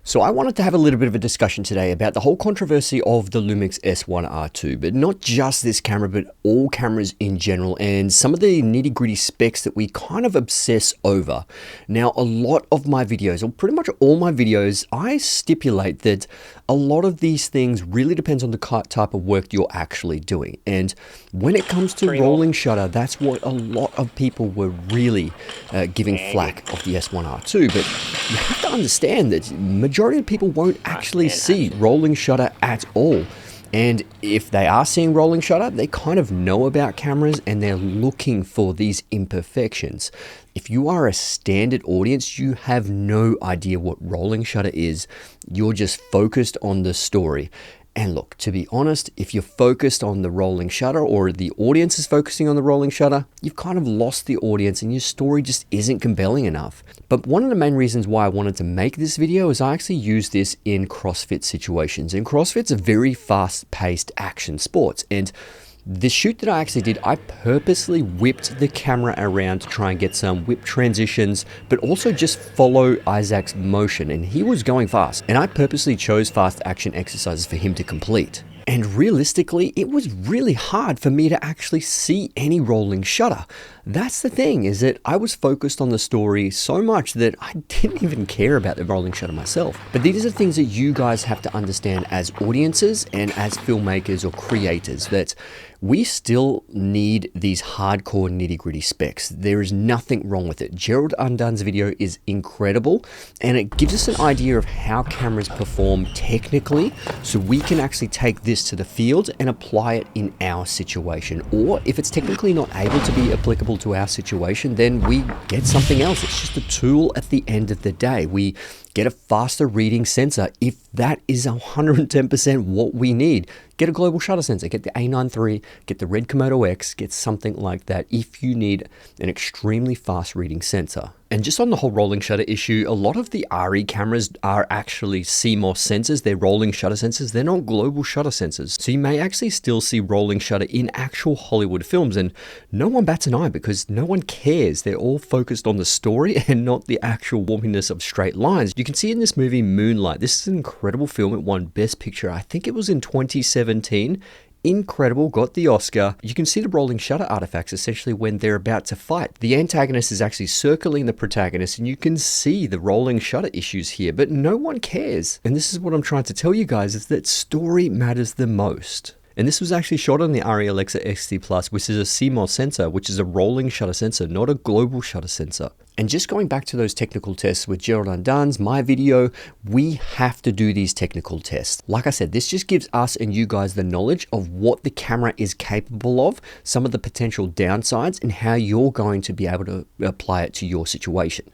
So I wanted to have a little bit of a discussion today about the whole controversy of the LUMIX S1RII, but not just this camera, but all cameras in general, and some of the nitty-gritty specs that we kind of obsess over. Now, a lot of my videos, or pretty much all my videos, I stipulate that a lot of these things really depends on the type of work you're actually doing. And when it comes to rolling shutter, that's what a lot of people were really giving flack of the S1RII. But you have to understand that majority of people won't actually see rolling shutter at all. And if they are seeing rolling shutter, they kind of know about cameras and they're looking for these imperfections. If you are a standard audience, you have no idea what rolling shutter is. You're just focused on the story. And look, to be honest, if you're focused on the rolling shutter or the audience is focusing on the rolling shutter, you've kind of lost the audience and your story just isn't compelling enough. But one of the main reasons why I wanted to make this video is I actually use this in CrossFit situations. And CrossFit's a very fast-paced action sport. And the shoot that I actually did, I purposely whipped the camera around to try and get some whip transitions, but also just follow Isaac's motion, and he was going fast. And I purposely chose fast action exercises for him to complete. And realistically, it was really hard for me to actually see any rolling shutter. That's the thing, is that I was focused on the story so much that I didn't even care about the rolling shutter myself. But these are things that you guys have to understand as audiences and as filmmakers or creators, that we still need these hardcore nitty-gritty specs. There is nothing wrong with it. Gerald Undone's video is incredible, and it gives us an idea of how cameras perform technically, so we can actually take this to the field and apply it in our situation. Or if it's technically not able to be applicable to our situation, then we get something else. It's just a tool at the end of the day. We get a faster reading sensor if that is 110% what we need. Get a global shutter sensor, get the A9 III, get the Red Komodo X, get something like that if you need an extremely fast reading sensor. And just on the whole rolling shutter issue, a lot of the RE cameras are actually CMOS sensors. They're rolling shutter sensors. They're not global shutter sensors. So you may actually still see rolling shutter in actual Hollywood films, and no one bats an eye because no one cares. They're all focused on the story and not the actual warminess of straight lines. You can see in this movie Moonlight, this is an incredible film. It won Best Picture. I think it was in 2017. Incredible, got the Oscar. You can see the rolling shutter artifacts essentially when they're about to fight. The antagonist is actually circling the protagonist, and you can see the rolling shutter issues here, but no one cares. And this is what I'm trying to tell you guys, is that story matters the most. And this was actually shot on the ARRI Alexa XT Plus, which is a CMOS sensor, which is a rolling shutter sensor, not a global shutter sensor. And just going back to those technical tests with Gerald Undone's, my video, we have to do these technical tests. Like I said, this just gives us and you guys the knowledge of what the camera is capable of, some of the potential downsides, and how you're going to be able to apply it to your situation.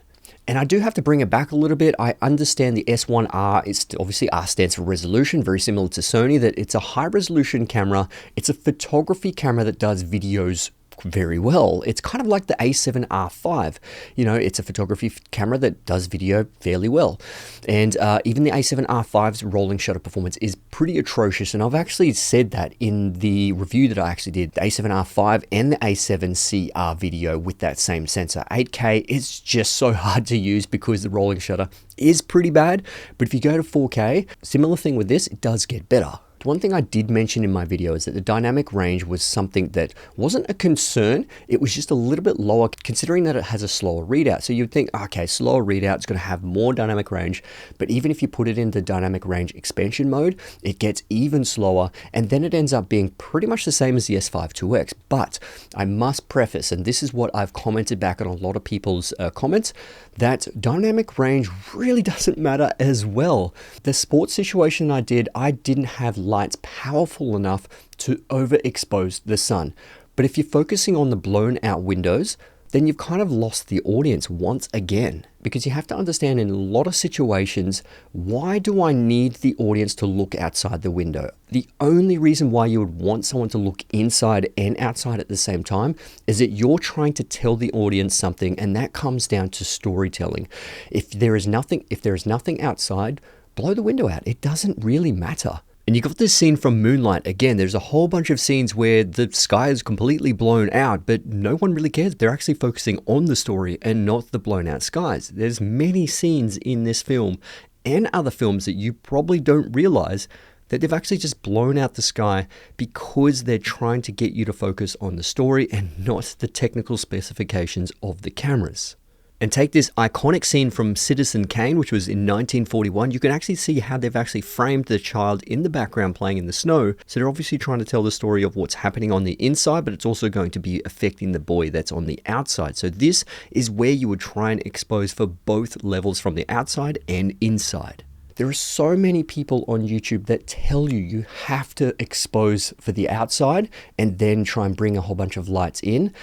And I do have to bring it back a little bit. I understand the S1R, it's obviously R stands for resolution, very similar to Sony, that it's a high resolution camera. It's a photography camera that does videos very well. It's kind of like the A7R5. You know, it's a photography camera that does video fairly well. And even the A7R5's rolling shutter performance is pretty atrocious. And I've actually said that in the review that I actually did, the A7R5 and the A7CR video with that same sensor. 8K is just so hard to use because the rolling shutter is pretty bad. But if you go to 4K, similar thing with this, it does get better. One thing I did mention in my video is that the dynamic range was something that wasn't a concern. It was just a little bit lower considering that it has a slower readout. So you'd think, okay, slower readout is going to have more dynamic range. But even if you put it in the dynamic range expansion mode, it gets even slower. And then it ends up being pretty much the same as the S5 IIX. But I must preface, and this is what I've commented back on a lot of people's comments, that dynamic range really doesn't matter as well. The sports situation I didn't have lights powerful enough to overexpose the sun. But if you're focusing on the blown out windows, then you've kind of lost the audience once again. Because you have to understand, in a lot of situations, why do I need the audience to look outside the window? The only reason why you would want someone to look inside and outside at the same time is that you're trying to tell the audience something, and that comes down to storytelling. If there is nothing outside, blow the window out. It doesn't really matter. And you got this scene from Moonlight. Again, there's a whole bunch of scenes where the sky is completely blown out, but no one really cares. They're actually focusing on the story and not the blown out skies. There's many scenes in this film and other films that you probably don't realize that they've actually just blown out the sky because they're trying to get you to focus on the story and not the technical specifications of the cameras. And take this iconic scene from Citizen Kane, which was in 1941. You can actually see how they've actually framed the child in the background playing in the snow. So they're obviously trying to tell the story of what's happening on the inside, but it's also going to be affecting the boy that's on the outside. So this is where you would try and expose for both levels, from the outside and inside. There are so many people on YouTube that tell you have to expose for the outside and then try and bring a whole bunch of lights in.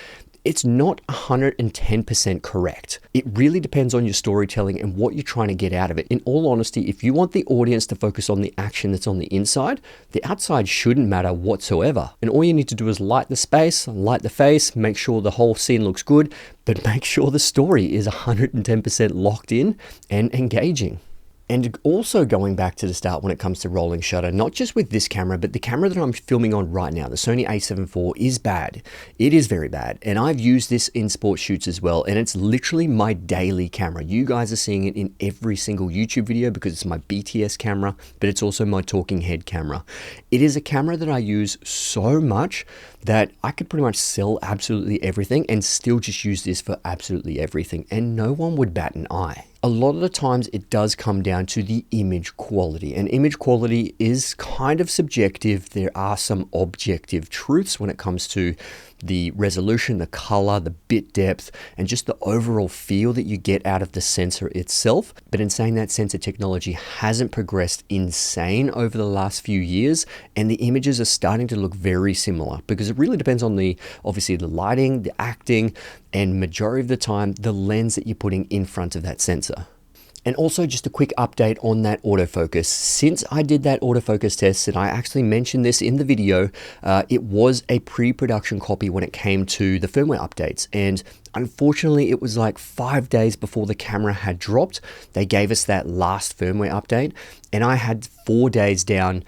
It's not 110% correct. It really depends on your storytelling and what you're trying to get out of it. In all honesty, if you want the audience to focus on the action that's on the inside, the outside shouldn't matter whatsoever. And all you need to do is light the space, light the face, make sure the whole scene looks good, but make sure the story is 110% locked in and engaging. And also going back to the start when it comes to rolling shutter, not just with this camera, but the camera that I'm filming on right now, the Sony a7 IV, is bad. It is very bad. And I've used this in sports shoots as well. And it's literally my daily camera. You guys are seeing it in every single YouTube video because it's my BTS camera, but it's also my talking head camera. It is a camera that I use so much that I could pretty much sell absolutely everything and still just use this for absolutely everything. And no one would bat an eye. A lot of the times it does come down to the image quality, and image quality is kind of subjective. There are some objective truths when it comes to the resolution, the color, the bit depth, and just the overall feel that you get out of the sensor itself. But in saying that, sensor technology hasn't progressed insane over the last few years, and the images are starting to look very similar because it really depends on obviously the lighting, the acting, and majority of the time, the lens that you're putting in front of that sensor. And also just a quick update on that autofocus. Since I did that autofocus test, and I actually mentioned this in the video, it was a pre-production copy when it came to the firmware updates. And unfortunately, it was like 5 days before the camera had dropped. They gave us that last firmware update. And I had 4 days down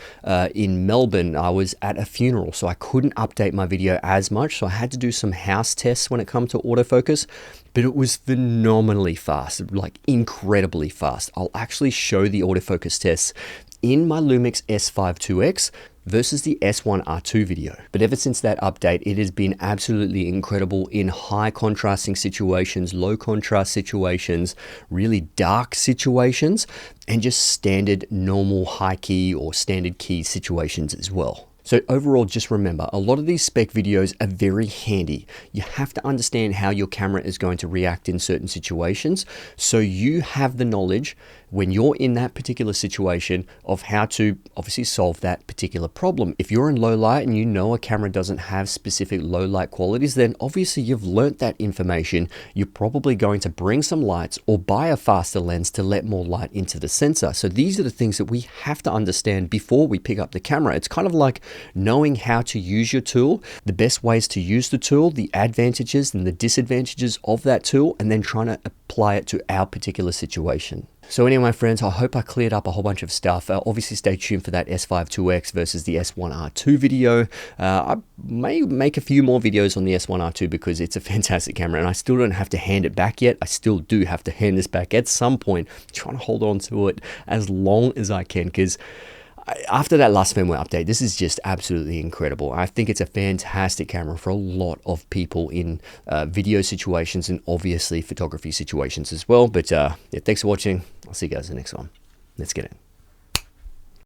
in Melbourne. I was at a funeral, so I couldn't update my video as much. So I had to do some house tests when it comes to autofocus. But it was phenomenally fast, like incredibly fast. I'll actually show the autofocus tests in my LUMIX S5 IIX versus the S1RII video. But ever since that update, it has been absolutely incredible in high contrasting situations, low contrast situations, really dark situations, and just standard normal high key or standard key situations as well. So overall, just remember, a lot of these spec videos are very handy. You have to understand how your camera is going to react in certain situations, so you have the knowledge when you're in that particular situation of how to obviously solve that particular problem. If you're in low light and you know a camera doesn't have specific low light qualities, then obviously you've learnt that information. You're probably going to bring some lights or buy a faster lens to let more light into the sensor. So these are the things that we have to understand before we pick up the camera. It's kind of like knowing how to use your tool, the best ways to use the tool, the advantages and the disadvantages of that tool, and then trying to apply it to our particular situation. So anyway, my friends, I hope I cleared up a whole bunch of stuff. Obviously, stay tuned for that S5 IIX versus the S1RII video. I may make a few more videos on the S1RII because it's a fantastic camera, and I still don't have to hand it back yet. I still do have to hand this back at some point. I'm trying to hold on to it as long as I can because after that last firmware update, this is just absolutely incredible. I think it's a fantastic camera for a lot of people in video situations and obviously photography situations as well. But yeah, thanks for watching. I'll see you guys in the next one. Let's get it.